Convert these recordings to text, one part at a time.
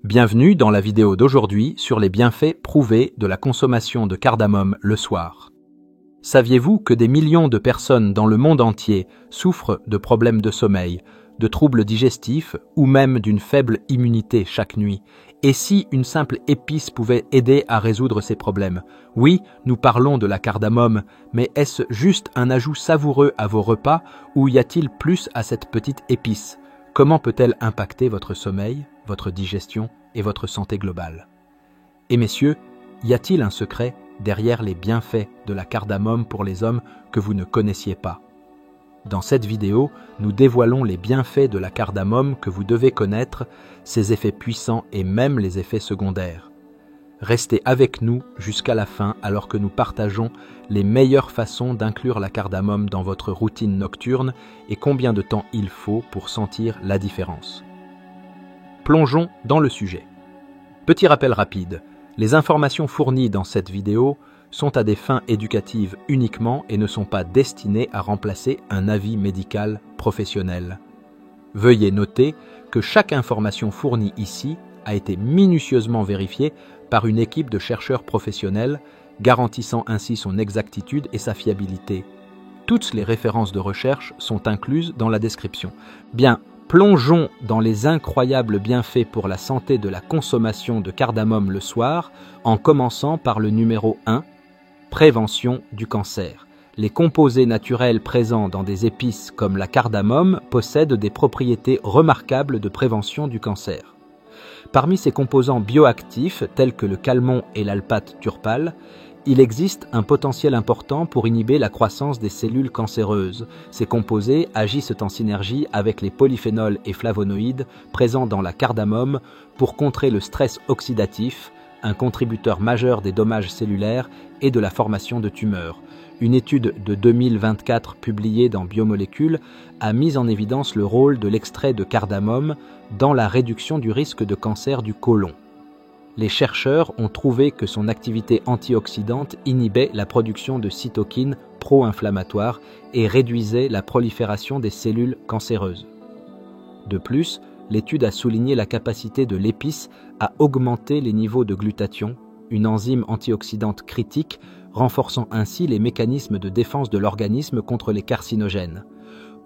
Bienvenue dans la vidéo d'aujourd'hui sur les bienfaits prouvés de la consommation de cardamome le soir. Saviez-vous que des millions de personnes dans le monde entier souffrent de problèmes de sommeil, de troubles digestifs ou même d'une faible immunité chaque nuit? Et si une simple épice pouvait aider à résoudre ces problèmes? Oui, nous parlons de la cardamome, mais est-ce juste un ajout savoureux à vos repas ou y a-t-il plus à cette petite épice? Comment peut-elle impacter votre sommeil, votre digestion et votre santé globale? Et messieurs, y a-t-il un secret derrière les bienfaits de la cardamome pour les hommes que vous ne connaissiez pas? Dans cette vidéo, nous dévoilons les bienfaits de la cardamome que vous devez connaître, ses effets puissants et même les effets secondaires. Restez avec nous jusqu'à la fin alors que nous partageons les meilleures façons d'inclure la cardamome dans votre routine nocturne et combien de temps il faut pour sentir la différence. Plongeons dans le sujet. Petit rappel rapide, les informations fournies dans cette vidéo sont à des fins éducatives uniquement et ne sont pas destinées à remplacer un avis médical professionnel. Veuillez noter que chaque information fournie ici a été minutieusement vérifiée par une équipe de chercheurs professionnels, garantissant ainsi son exactitude et sa fiabilité. Toutes les références de recherche sont incluses dans la description. Bien, plongeons dans les incroyables bienfaits pour la santé de la consommation de cardamome le soir, en commençant par le numéro 1, prévention du cancer. Les composés naturels présents dans des épices comme la cardamome possèdent des propriétés remarquables de prévention du cancer. Parmi ces composants bioactifs, tels que le calmon et l'alpate turpal, il existe un potentiel important pour inhiber la croissance des cellules cancéreuses. Ces composés agissent en synergie avec les polyphénols et flavonoïdes présents dans la cardamome pour contrer le stress oxydatif, un contributeur majeur des dommages cellulaires et de la formation de tumeurs. Une étude de 2024 publiée dans Biomolécules a mis en évidence le rôle de l'extrait de cardamome dans la réduction du risque de cancer du côlon. Les chercheurs ont trouvé que son activité antioxydante inhibait la production de cytokines pro-inflammatoires et réduisait la prolifération des cellules cancéreuses. De plus, l'étude a souligné la capacité de l'épice à augmenter les niveaux de glutathion, une enzyme antioxydante critique, renforçant ainsi les mécanismes de défense de l'organisme contre les carcinogènes.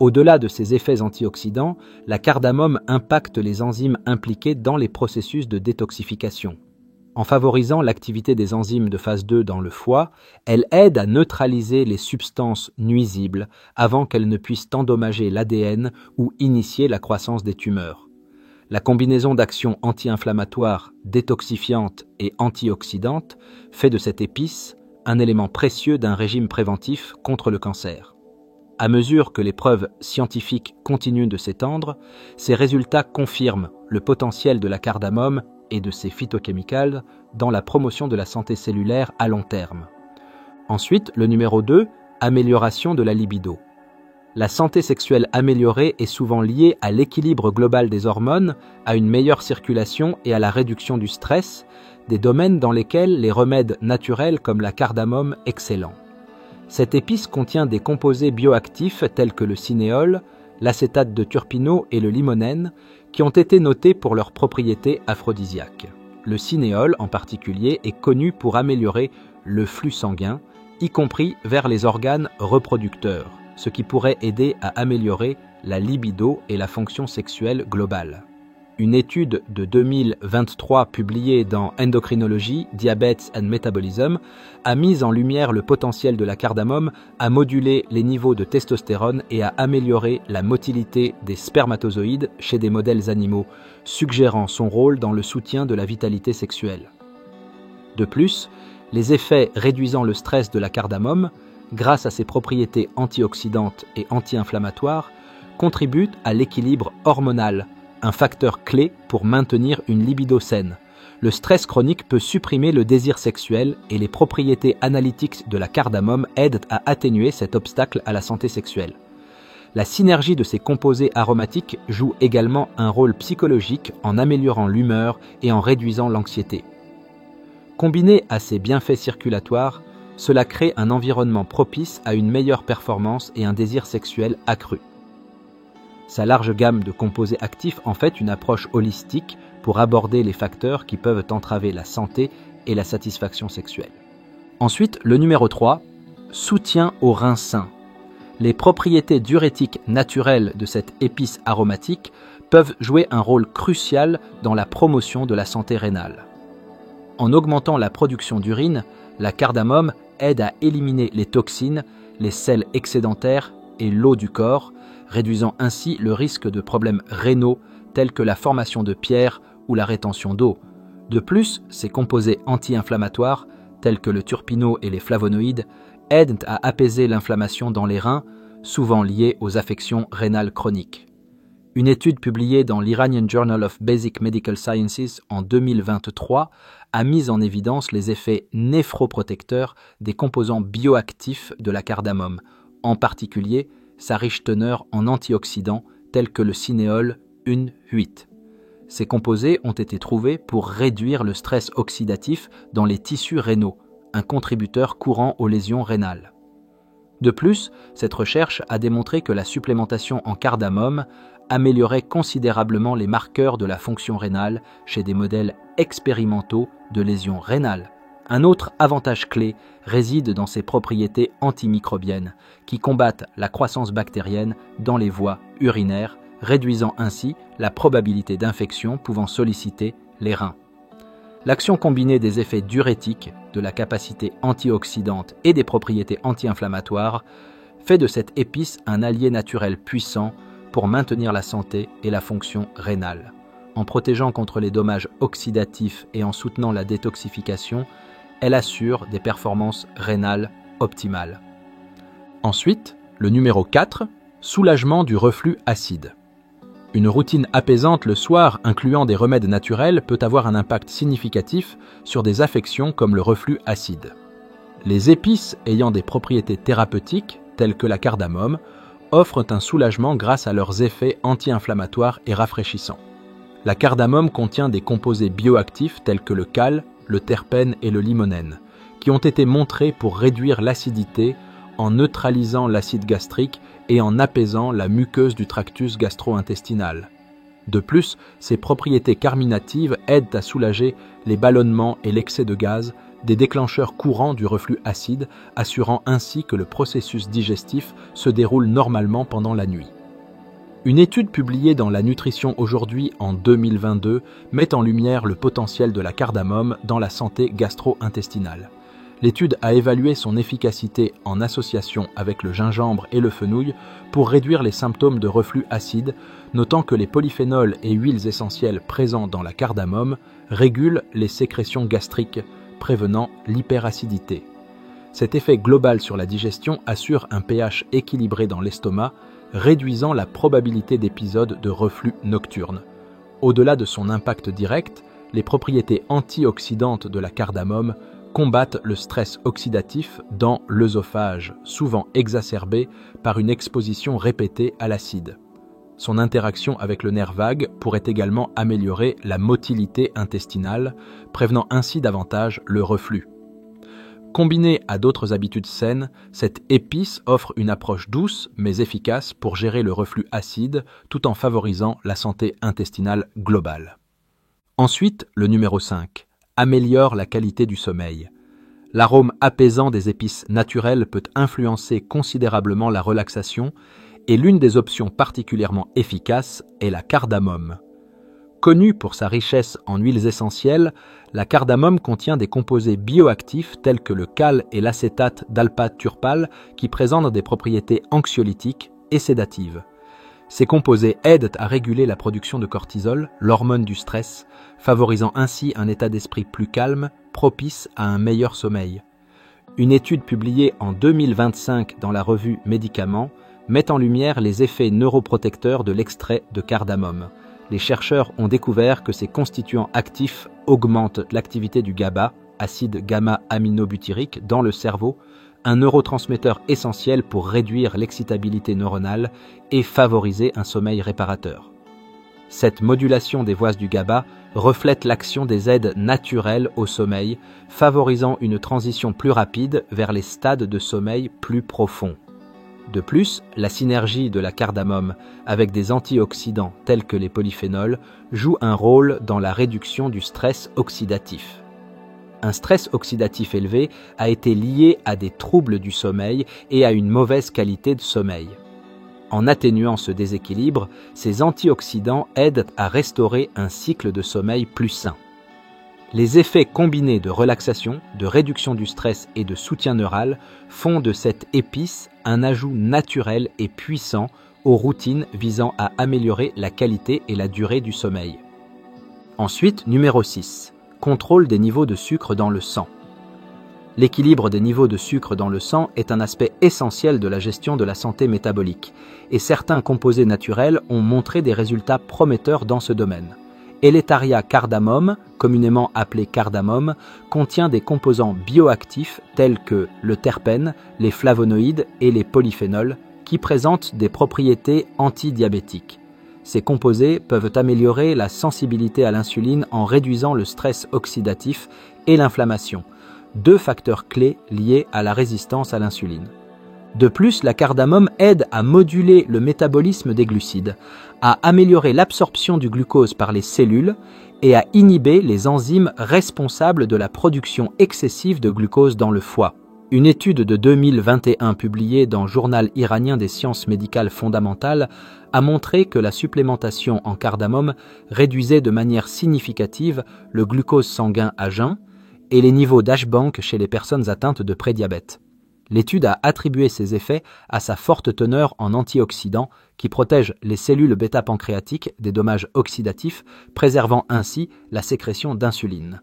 Au-delà de ses effets antioxydants, la cardamome impacte les enzymes impliquées dans les processus de détoxification. En favorisant l'activité des enzymes de phase 2 dans le foie, elle aide à neutraliser les substances nuisibles avant qu'elles ne puissent endommager l'ADN ou initier la croissance des tumeurs. La combinaison d'actions anti-inflammatoires, détoxifiantes et antioxydantes fait de cette épice un élément précieux d'un régime préventif contre le cancer. À mesure que les preuves scientifiques continuent de s'étendre, ces résultats confirment le potentiel de la cardamome et de ses phytochemicals dans la promotion de la santé cellulaire à long terme. Ensuite, le numéro 2, amélioration de la libido. La santé sexuelle améliorée est souvent liée à l'équilibre global des hormones, à une meilleure circulation et à la réduction du stress, des domaines dans lesquels les remèdes naturels comme la cardamome excellent. Cette épice contient des composés bioactifs tels que le cinéole, l'acétate de turpinot et le limonène, qui ont été notés pour leurs propriétés aphrodisiaques. Le cinéole, en particulier, est connu pour améliorer le flux sanguin, y compris vers les organes reproducteurs, ce qui pourrait aider à améliorer la libido et la fonction sexuelle globale. Une étude de 2023 publiée dans Endocrinology, Diabetes and Metabolism a mis en lumière le potentiel de la cardamome à moduler les niveaux de testostérone et à améliorer la motilité des spermatozoïdes chez des modèles animaux, suggérant son rôle dans le soutien de la vitalité sexuelle. De plus, les effets réduisant le stress de la cardamome, grâce à ses propriétés antioxydantes et anti-inflammatoires, contribuent à l'équilibre hormonal, un facteur clé pour maintenir une libido saine. Le stress chronique peut supprimer le désir sexuel et les propriétés analytiques de la cardamome aident à atténuer cet obstacle à la santé sexuelle. La synergie de ces composés aromatiques joue également un rôle psychologique en améliorant l'humeur et en réduisant l'anxiété. Combiné à ces bienfaits circulatoires, cela crée un environnement propice à une meilleure performance et un désir sexuel accru. Sa large gamme de composés actifs en fait une approche holistique pour aborder les facteurs qui peuvent entraver la santé et la satisfaction sexuelle. Ensuite, le numéro 3, soutien aux reins sains. Les propriétés diurétiques naturelles de cette épice aromatique peuvent jouer un rôle crucial dans la promotion de la santé rénale. En augmentant la production d'urine, la cardamome aide à éliminer les toxines, les sels excédentaires et l'eau du corps, réduisant ainsi le risque de problèmes rénaux tels que la formation de pierres ou la rétention d'eau. De plus, ces composés anti-inflammatoires, tels que le turpinol et les flavonoïdes, aident à apaiser l'inflammation dans les reins, souvent liée aux affections rénales chroniques. Une étude publiée dans l'Iranian Journal of Basic Medical Sciences en 2023 a mis en évidence les effets néphroprotecteurs des composants bioactifs de la cardamome, en particulier sa riche teneur en antioxydants tels que le cinéol 1,8. Ces composés ont été trouvés pour réduire le stress oxydatif dans les tissus rénaux, un contributeur courant aux lésions rénales. De plus, cette recherche a démontré que la supplémentation en cardamome améliorait considérablement les marqueurs de la fonction rénale chez des modèles expérimentaux de lésions rénales. Un autre avantage clé réside dans ses propriétés antimicrobiennes, qui combattent la croissance bactérienne dans les voies urinaires, réduisant ainsi la probabilité d'infection pouvant solliciter les reins. L'action combinée des effets diurétiques, de la capacité antioxydante et des propriétés anti-inflammatoires fait de cette épice un allié naturel puissant pour maintenir la santé et la fonction rénale. En protégeant contre les dommages oxydatifs et en soutenant la détoxification, elle assure des performances rénales optimales. Ensuite, le numéro 4, soulagement du reflux acide. Une routine apaisante le soir incluant des remèdes naturels peut avoir un impact significatif sur des affections comme le reflux acide. Les épices ayant des propriétés thérapeutiques, telles que la cardamome, offrent un soulagement grâce à leurs effets anti-inflammatoires et rafraîchissants. La cardamome contient des composés bioactifs tels que le cal, le terpène et le limonène, qui ont été montrés pour réduire l'acidité en neutralisant l'acide gastrique et en apaisant la muqueuse du tractus gastro-intestinal. De plus, ces propriétés carminatives aident à soulager les ballonnements et l'excès de gaz, des déclencheurs courants du reflux acide, assurant ainsi que le processus digestif se déroule normalement pendant la nuit. Une étude publiée dans La Nutrition aujourd'hui en 2022 met en lumière le potentiel de la cardamome dans la santé gastro-intestinale. L'étude a évalué son efficacité en association avec le gingembre et le fenouil pour réduire les symptômes de reflux acide, notant que les polyphénols et huiles essentielles présents dans la cardamome régulent les sécrétions gastriques, prévenant l'hyperacidité. Cet effet global sur la digestion assure un pH équilibré dans l'estomac, réduisant la probabilité d'épisodes de reflux nocturne. Au-delà de son impact direct, les propriétés antioxydantes de la cardamome combattent le stress oxydatif dans l'œsophage, souvent exacerbé par une exposition répétée à l'acide. Son interaction avec le nerf vague pourrait également améliorer la motilité intestinale, prévenant ainsi davantage le reflux. Combinée à d'autres habitudes saines, cette épice offre une approche douce mais efficace pour gérer le reflux acide tout en favorisant la santé intestinale globale. Ensuite, le numéro 5. Améliore la qualité du sommeil. L'arôme apaisant des épices naturelles peut influencer considérablement la relaxation et l'une des options particulièrement efficaces est la cardamome. Connue pour sa richesse en huiles essentielles, la cardamome contient des composés bioactifs tels que le cal et l'acétate d'alpha-turpal qui présentent des propriétés anxiolytiques et sédatives. Ces composés aident à réguler la production de cortisol, l'hormone du stress, favorisant ainsi un état d'esprit plus calme, propice à un meilleur sommeil. Une étude publiée en 2025 dans la revue Médicaments met en lumière les effets neuroprotecteurs de l'extrait de cardamome. Les chercheurs ont découvert que ces constituants actifs augmentent l'activité du GABA, acide gamma-aminobutyrique, dans le cerveau, un neurotransmetteur essentiel pour réduire l'excitabilité neuronale et favoriser un sommeil réparateur. Cette modulation des voies du GABA reflète l'action des aides naturelles au sommeil, favorisant une transition plus rapide vers les stades de sommeil plus profonds. De plus, la synergie de la cardamome avec des antioxydants tels que les polyphénols joue un rôle dans la réduction du stress oxydatif. Un stress oxydatif élevé a été lié à des troubles du sommeil et à une mauvaise qualité de sommeil. En atténuant ce déséquilibre, ces antioxydants aident à restaurer un cycle de sommeil plus sain. Les effets combinés de relaxation, de réduction du stress et de soutien neural font de cette épice un ajout naturel et puissant aux routines visant à améliorer la qualité et la durée du sommeil. Ensuite, numéro 6. Contrôle des niveaux de sucre dans le sang. L'équilibre des niveaux de sucre dans le sang est un aspect essentiel de la gestion de la santé métabolique, et certains composés naturels ont montré des résultats prometteurs dans ce domaine. Eleutheria cardamome, communément appelé cardamome, contient des composants bioactifs tels que le terpène, les flavonoïdes et les polyphénols, qui présentent des propriétés antidiabétiques. Ces composés peuvent améliorer la sensibilité à l'insuline en réduisant le stress oxydatif et l'inflammation, deux facteurs clés liés à la résistance à l'insuline. De plus, la cardamome aide à moduler le métabolisme des glucides, à améliorer l'absorption du glucose par les cellules et à inhiber les enzymes responsables de la production excessive de glucose dans le foie. Une étude de 2021 publiée dans Journal iranien des sciences médicales fondamentales a montré que la supplémentation en cardamome réduisait de manière significative le glucose sanguin à jeun et les niveaux d'H-bank chez les personnes atteintes de prédiabète. L'étude a attribué ces effets à sa forte teneur en antioxydants qui protègent les cellules bêta-pancréatiques des dommages oxydatifs, préservant ainsi la sécrétion d'insuline.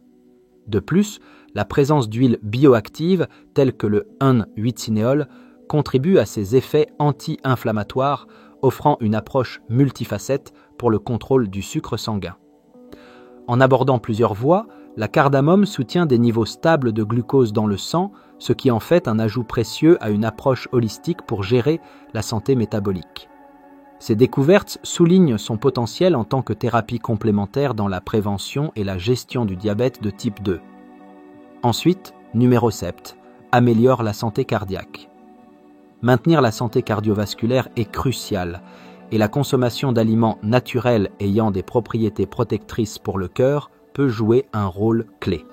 De plus, la présence d'huiles bioactives telles que le 1,8-cinéol contribue à ces effets anti-inflammatoires, offrant une approche multifacette pour le contrôle du sucre sanguin. En abordant plusieurs voies, la cardamome soutient des niveaux stables de glucose dans le sang, ce qui en fait un ajout précieux à une approche holistique pour gérer la santé métabolique. Ces découvertes soulignent son potentiel en tant que thérapie complémentaire dans la prévention et la gestion du diabète de type 2. Ensuite, numéro 7, améliore la santé cardiaque. Maintenir la santé cardiovasculaire est crucial et la consommation d'aliments naturels ayant des propriétés protectrices pour le cœur peut jouer un rôle clé.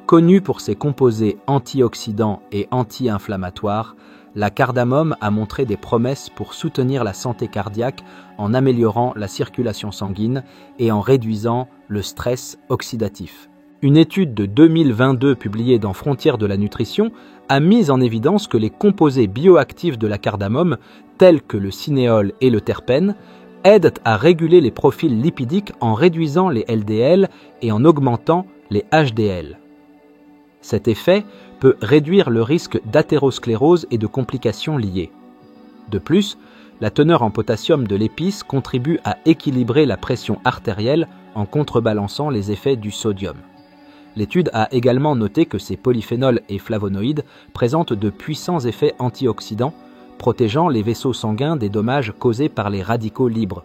Connue pour ses composés antioxydants et anti-inflammatoires, la cardamome a montré des promesses pour soutenir la santé cardiaque en améliorant la circulation sanguine et en réduisant le stress oxydatif. Une étude de 2022 publiée dans Frontières de la nutrition a mis en évidence que les composés bioactifs de la cardamome, tels que le cinéol et le terpène, aident à réguler les profils lipidiques en réduisant les LDL et en augmentant les HDL. Cet effet peut réduire le risque d'athérosclérose et de complications liées. De plus, la teneur en potassium de l'épice contribue à équilibrer la pression artérielle en contrebalançant les effets du sodium. L'étude a également noté que ces polyphénols et flavonoïdes présentent de puissants effets antioxydants, protégeant les vaisseaux sanguins des dommages causés par les radicaux libres.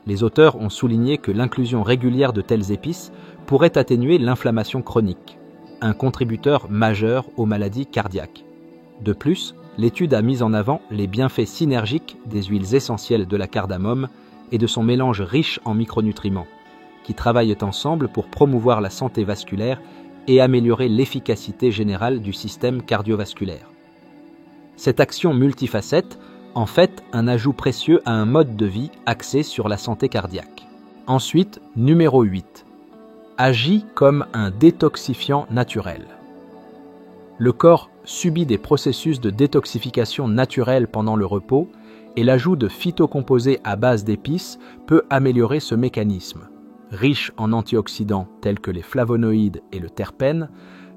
Les auteurs ont souligné que l'inclusion régulière de telles épices pourrait atténuer l'inflammation chronique, un contributeur majeur aux maladies cardiaques. De plus, l'étude a mis en avant les bienfaits synergiques des huiles essentielles de la cardamome et de son mélange riche en micronutriments, qui travaillent ensemble pour promouvoir la santé vasculaire et améliorer l'efficacité générale du système cardiovasculaire. Cette action multifacette en fait un ajout précieux à un mode de vie axé sur la santé cardiaque. Ensuite, numéro 8. Agit comme un détoxifiant naturel. Le corps subit des processus de détoxification naturelle pendant le repos et l'ajout de phytocomposés à base d'épices peut améliorer ce mécanisme. Riche en antioxydants tels que les flavonoïdes et le terpène,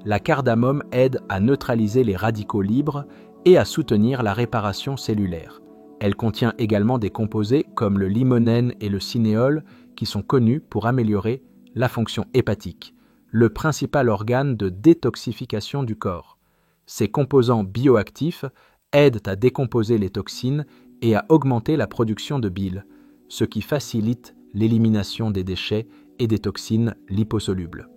la cardamome aide à neutraliser les radicaux libres et à soutenir la réparation cellulaire. Elle contient également des composés comme le limonène et le cinéol qui sont connus pour améliorer la fonction hépatique, le principal organe de détoxification du corps. Ces composants bioactifs aident à décomposer les toxines et à augmenter la production de bile, ce qui facilite l'élimination des déchets et des toxines liposolubles.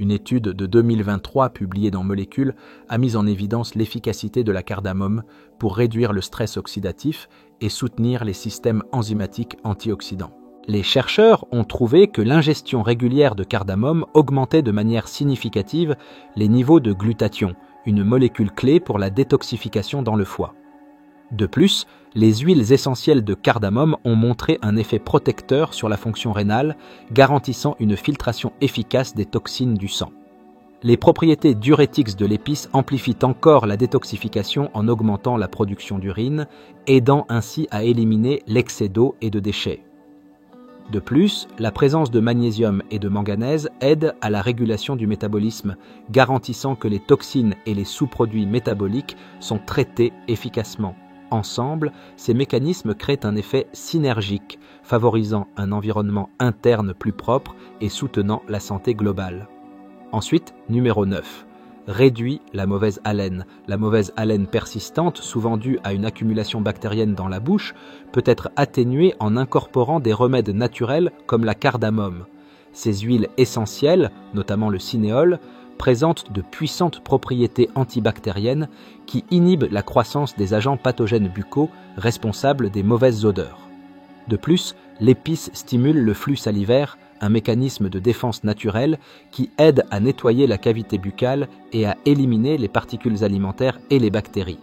Une étude de 2023 publiée dans Molécules a mis en évidence l'efficacité de la cardamome pour réduire le stress oxydatif et soutenir les systèmes enzymatiques antioxydants. Les chercheurs ont trouvé que l'ingestion régulière de cardamome augmentait de manière significative les niveaux de glutathion, une molécule clé pour la détoxification dans le foie. De plus, les huiles essentielles de cardamome ont montré un effet protecteur sur la fonction rénale, garantissant une filtration efficace des toxines du sang. Les propriétés diurétiques de l'épice amplifient encore la détoxification en augmentant la production d'urine, aidant ainsi à éliminer l'excès d'eau et de déchets. De plus, la présence de magnésium et de manganèse aide à la régulation du métabolisme, garantissant que les toxines et les sous-produits métaboliques sont traités efficacement. Ensemble, ces mécanismes créent un effet synergique, favorisant un environnement interne plus propre et soutenant la santé globale. Ensuite, numéro 9. Réduit la mauvaise haleine. La mauvaise haleine persistante, souvent due à une accumulation bactérienne dans la bouche, peut être atténuée en incorporant des remèdes naturels comme la cardamome. Ces huiles essentielles, notamment le cinéole, présentent de puissantes propriétés antibactériennes qui inhibent la croissance des agents pathogènes buccaux responsables des mauvaises odeurs. De plus, l'épice stimule le flux salivaire, un mécanisme de défense naturelle qui aide à nettoyer la cavité buccale et à éliminer les particules alimentaires et les bactéries.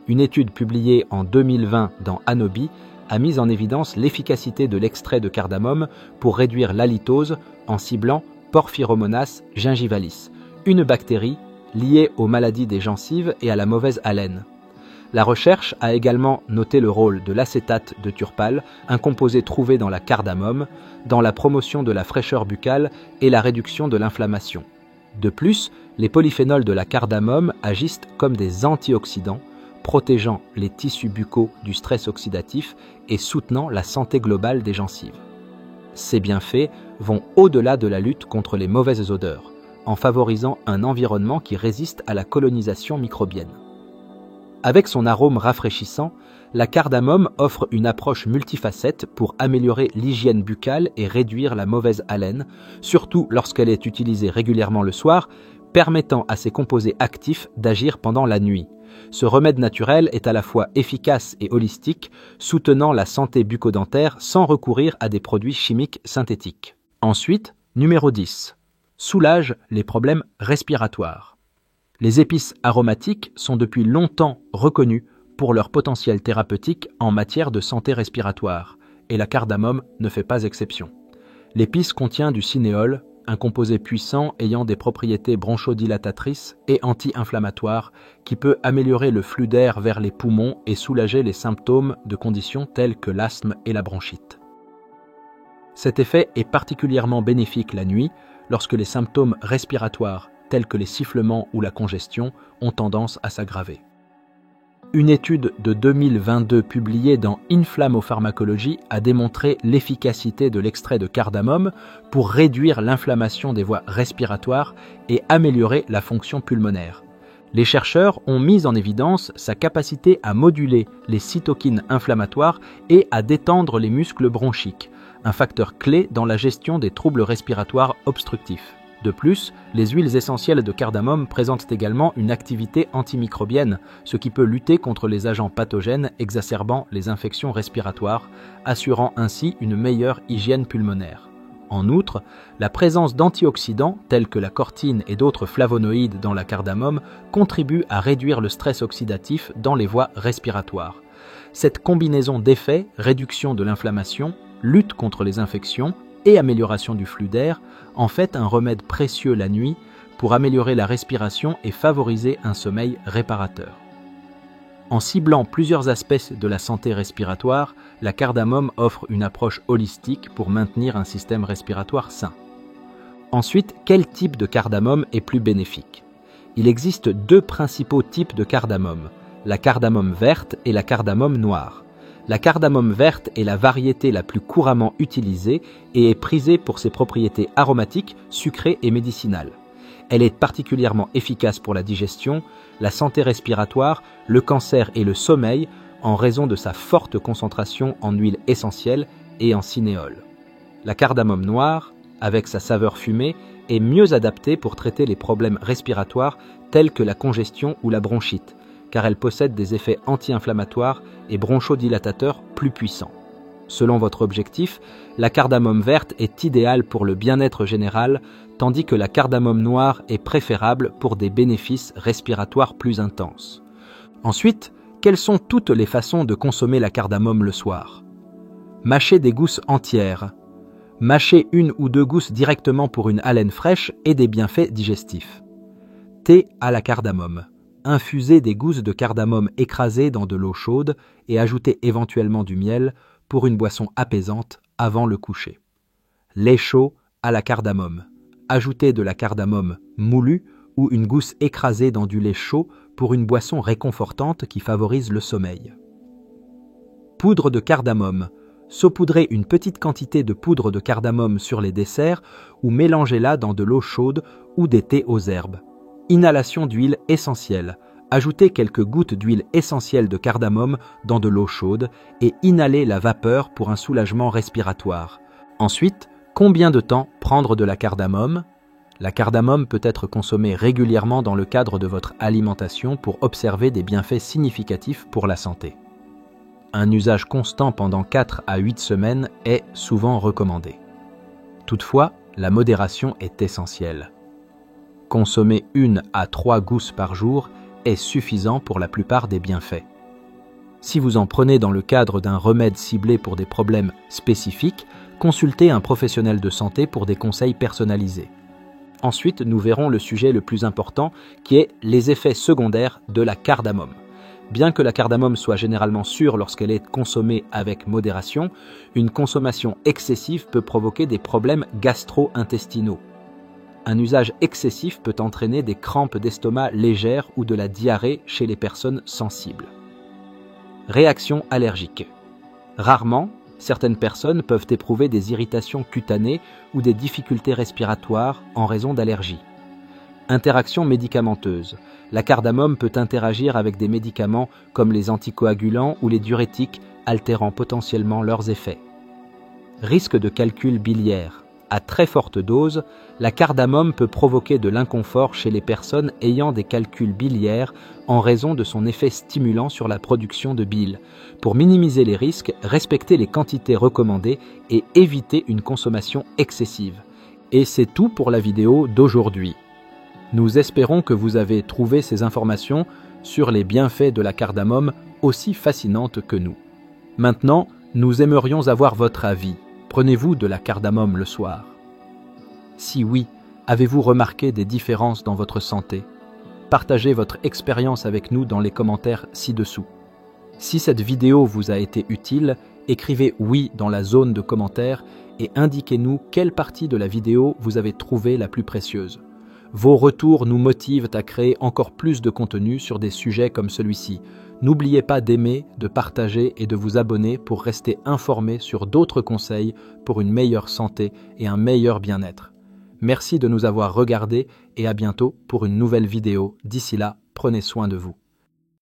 Une étude publiée en 2020 dans Anobi a mis en évidence l'efficacité de l'extrait de cardamome pour réduire l'halitose en ciblant Porphyromonas gingivalis, une bactérie liée aux maladies des gencives et à la mauvaise haleine. La recherche a également noté le rôle de l'acétate de turpal, un composé trouvé dans la cardamome, dans la promotion de la fraîcheur buccale et la réduction de l'inflammation. De plus, les polyphénols de la cardamome agissent comme des antioxydants, protégeant les tissus buccaux du stress oxydatif et soutenant la santé globale des gencives. Ces bienfaits vont au-delà de la lutte contre les mauvaises odeurs, en favorisant un environnement qui résiste à la colonisation microbienne. Avec son arôme rafraîchissant, la cardamome offre une approche multifacette pour améliorer l'hygiène buccale et réduire la mauvaise haleine, surtout lorsqu'elle est utilisée régulièrement le soir, permettant à ses composés actifs d'agir pendant la nuit. Ce remède naturel est à la fois efficace et holistique, soutenant la santé bucco-dentaire sans recourir à des produits chimiques synthétiques. Ensuite, numéro 10. Soulage les problèmes respiratoires. Les épices aromatiques sont depuis longtemps reconnues pour leur potentiel thérapeutique en matière de santé respiratoire, et la cardamome ne fait pas exception. L'épice contient du cinéole, un composé puissant ayant des propriétés bronchodilatatrices et anti-inflammatoires qui peut améliorer le flux d'air vers les poumons et soulager les symptômes de conditions telles que l'asthme et la bronchite. Cet effet est particulièrement bénéfique la nuit lorsque les symptômes respiratoires tels que les sifflements ou la congestion ont tendance à s'aggraver. Une étude de 2022 publiée dans Inflammopharmacology a démontré l'efficacité de l'extrait de cardamome pour réduire l'inflammation des voies respiratoires et améliorer la fonction pulmonaire. Les chercheurs ont mis en évidence sa capacité à moduler les cytokines inflammatoires et à détendre les muscles bronchiques, un facteur clé dans la gestion des troubles respiratoires obstructifs. De plus, les huiles essentielles de cardamome présentent également une activité antimicrobienne, ce qui peut lutter contre les agents pathogènes exacerbant les infections respiratoires, assurant ainsi une meilleure hygiène pulmonaire. En outre, la présence d'antioxydants tels que la cortine et d'autres flavonoïdes dans la cardamome contribue à réduire le stress oxydatif dans les voies respiratoires. Cette combinaison d'effets, réduction de l'inflammation, lutte contre les infections et amélioration du flux d'air, en fait un remède précieux la nuit pour améliorer la respiration et favoriser un sommeil réparateur. En ciblant plusieurs aspects de la santé respiratoire, la cardamome offre une approche holistique pour maintenir un système respiratoire sain. Ensuite, quel type de cardamome est plus bénéfique ? Il existe deux principaux types de cardamome, la cardamome verte et la cardamome noire. La cardamome verte est la variété la plus couramment utilisée et est prisée pour ses propriétés aromatiques, sucrées et médicinales. Elle est particulièrement efficace pour la digestion, la santé respiratoire, le cancer et le sommeil en raison de sa forte concentration en huile essentielle et en cinéole. La cardamome noire, avec sa saveur fumée, est mieux adaptée pour traiter les problèmes respiratoires tels que la congestion ou la bronchite, car elle possède des effets anti-inflammatoires et bronchodilatateurs plus puissants. Selon votre objectif, la cardamome verte est idéale pour le bien-être général, tandis que la cardamome noire est préférable pour des bénéfices respiratoires plus intenses. Ensuite, quelles sont toutes les façons de consommer la cardamome le soir? Mâcher des gousses entières. Mâcher 1 ou 2 gousses directement pour une haleine fraîche et des bienfaits digestifs. Thé à la cardamome. Infusez des gousses de cardamome écrasées dans de l'eau chaude et ajoutez éventuellement du miel pour une boisson apaisante avant le coucher. Lait chaud à la cardamome. Ajoutez de la cardamome moulue ou une gousse écrasée dans du lait chaud pour une boisson réconfortante qui favorise le sommeil. Poudre de cardamome. Saupoudrez une petite quantité de poudre de cardamome sur les desserts ou mélangez-la dans de l'eau chaude ou des thés aux herbes. Inhalation d'huile essentielle. Ajoutez quelques gouttes d'huile essentielle de cardamome dans de l'eau chaude et inhalez la vapeur pour un soulagement respiratoire. Ensuite, combien de temps prendre de la cardamome? La cardamome peut être consommée régulièrement dans le cadre de votre alimentation pour observer des bienfaits significatifs pour la santé. Un usage constant pendant 4 à 8 semaines est souvent recommandé. Toutefois, la modération est essentielle. Consommer 1 à 3 gousses par jour est suffisant pour la plupart des bienfaits. Si vous en prenez dans le cadre d'un remède ciblé pour des problèmes spécifiques, consultez un professionnel de santé pour des conseils personnalisés. Ensuite, nous verrons le sujet le plus important qui est les effets secondaires de la cardamome. Bien que la cardamome soit généralement sûre lorsqu'elle est consommée avec modération, une consommation excessive peut provoquer des problèmes gastro-intestinaux. Un usage excessif peut entraîner des crampes d'estomac légères ou de la diarrhée chez les personnes sensibles. Réaction allergique. Rarement, certaines personnes peuvent éprouver des irritations cutanées ou des difficultés respiratoires en raison d'allergies. Interaction médicamenteuse. La cardamome peut interagir avec des médicaments comme les anticoagulants ou les diurétiques, altérant potentiellement leurs effets. Risque de calcul biliaire. À très forte dose, la cardamome peut provoquer de l'inconfort chez les personnes ayant des calculs biliaires en raison de son effet stimulant sur la production de bile. Pour minimiser les risques, respectez les quantités recommandées et évitez une consommation excessive. Et c'est tout pour la vidéo d'aujourd'hui. Nous espérons que vous avez trouvé ces informations sur les bienfaits de la cardamome aussi fascinantes que nous. Maintenant, nous aimerions avoir votre avis. Prenez-vous de la cardamome le soir? Si oui, avez-vous remarqué des différences dans votre santé? Partagez votre expérience avec nous dans les commentaires ci-dessous. Si cette vidéo vous a été utile, écrivez « oui » dans la zone de commentaires et indiquez-nous quelle partie de la vidéo vous avez trouvée la plus précieuse. Vos retours nous motivent à créer encore plus de contenu sur des sujets comme celui-ci. N'oubliez pas d'aimer, de partager et de vous abonner pour rester informé sur d'autres conseils pour une meilleure santé et un meilleur bien-être. Merci de nous avoir regardés et à bientôt pour une nouvelle vidéo. D'ici là, prenez soin de vous.